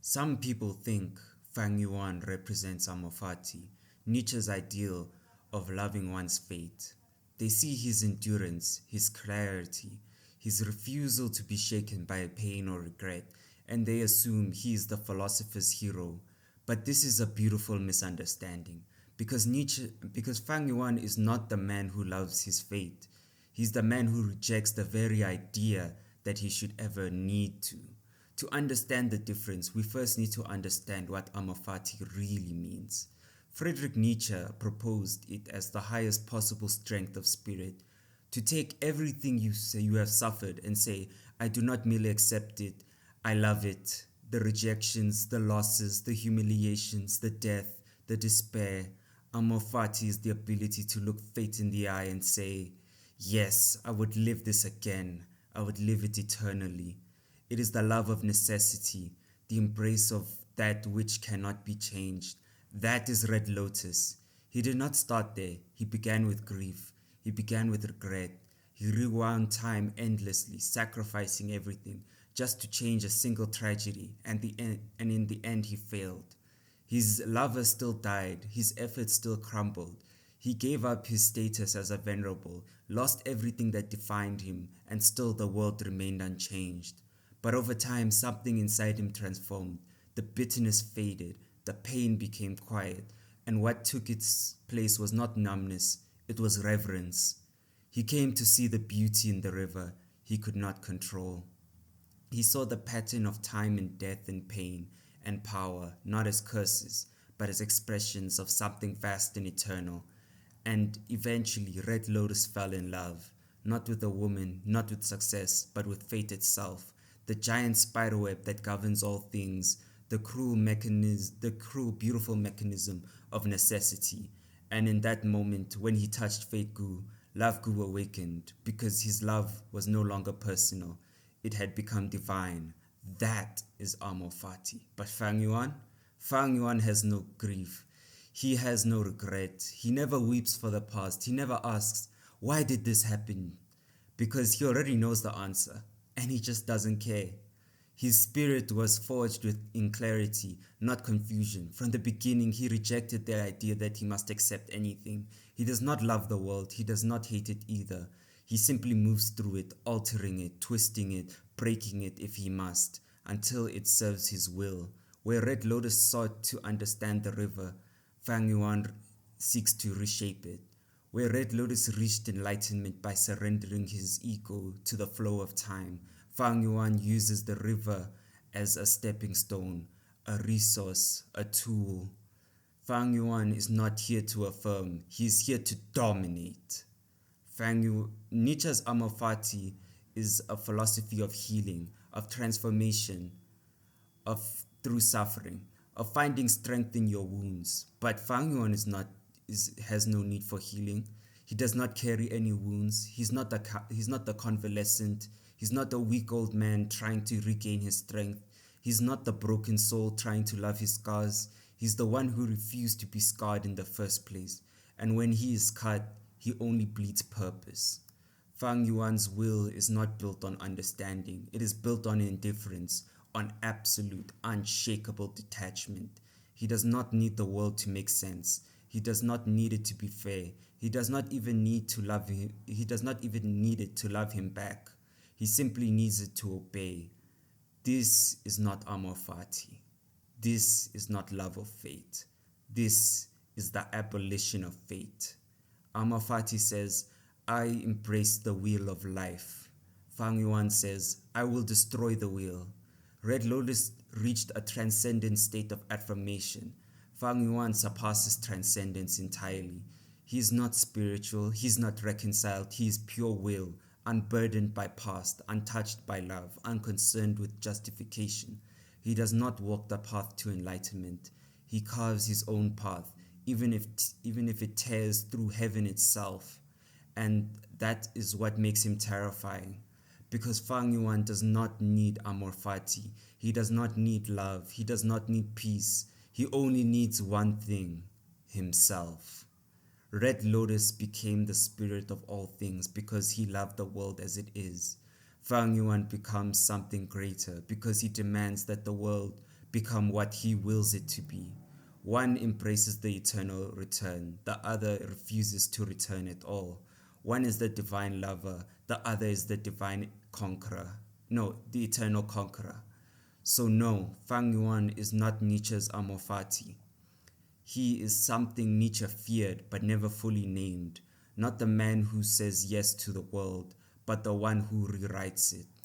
Some people think Fang Yuan represents Amor Fati, Nietzsche's ideal of loving one's fate. They see his endurance, his clarity, his refusal to be shaken by pain or regret, and they assume he is the philosopher's hero. But this is a beautiful misunderstanding because Fang Yuan is not the man who loves his fate. He's the man who rejects the very idea that he should ever need to. To understand the difference, we first need to understand what Amor Fati really means. Friedrich Nietzsche proposed it as the highest possible strength of spirit, to take everything you say you have suffered and say, I do not merely accept it, I love it. The rejections, the losses, the humiliations, the death, the despair. Amor Fati is the ability to look fate in the eye and say, yes, I would live this again. I would live it eternally. It is the love of necessity, the embrace of that which cannot be changed. That is Red Lotus. He did not start there. He began with grief. He began with regret. He rewound time endlessly, sacrificing everything just to change a single tragedy, and in the end he failed. His lover still died, his efforts still crumbled. He gave up his status as a venerable, lost everything that defined him, and still the world remained unchanged. But over time, something inside him transformed. The bitterness faded, the pain became quiet, and what took its place was not numbness, it was reverence. He came to see the beauty in the river he could not control. He saw the pattern of time and death and pain and power, not as curses, but as expressions of something vast and eternal. And eventually, Red Lotus fell in love, not with a woman, not with success, but with fate itself, the giant spiderweb that governs all things, the cruel, beautiful mechanism of necessity. And in that moment, when he touched Fate Gu, love Gu awakened, because his love was no longer personal. It had become divine. That is Amor Fati. But Fang Yuan? Fang Yuan has no grief. He has no regret. He never weeps for the past. He never asks, why did this happen? Because he already knows the answer, and he just doesn't care. His spirit was forged in clarity, not confusion. From the beginning, he rejected the idea that he must accept anything. He does not love the world. He does not hate it either. He simply moves through it, altering it, twisting it, breaking it if he must, until it serves his will. Where Red Lotus sought to understand the river, Fang Yuan seeks to reshape it. Where Red Lotus reached enlightenment by surrendering his ego to the flow of time, Fang Yuan uses the river as a stepping stone, a resource, a tool. Fang Yuan is not here to affirm, he is here to dominate. Nietzsche's Amor Fati is a philosophy of healing, of transformation, of through suffering, of finding strength in your wounds. But Fang Yuan has no need for healing. He does not carry any wounds. He's not the convalescent. He's not the weak old man trying to regain his strength. He's not the broken soul trying to love his scars. He's the one who refused to be scarred in the first place. And when he is cut, he only bleeds purpose. Fang Yuan's will is not built on understanding. It is built on indifference, on absolute, unshakable detachment. He does not need the world to make sense. He does not need it to be fair. He does not even need to love him. He does not even need it to love him back. He simply needs it to obey. This is not Amor Fati. This is not love of fate. This is the abolition of fate. Amor Fati says, I embrace the wheel of life. Fang Yuan says, I will destroy the wheel. Red Lotus reached a transcendent state of affirmation. Fang Yuan surpasses transcendence entirely. He is not spiritual, he is not reconciled, he is pure will, unburdened by past, untouched by love, unconcerned with justification. He does not walk the path to enlightenment. He carves his own path, even if it tears through heaven itself. And that is what makes him terrifying. Because Fang Yuan does not need Amor Fati. He does not need love. He does not need peace. He only needs one thing, himself. Red Lotus became the spirit of all things because he loved the world as it is. Fang Yuan becomes something greater because he demands that the world become what he wills it to be. One embraces the eternal return, the other refuses to return at all. One is the divine lover, the other is the divine conqueror. No, the eternal conqueror. So no, Fang Yuan is not Nietzsche's Amor Fati. He is something Nietzsche feared but never fully named, not the man who says yes to the world, but the one who rewrites it.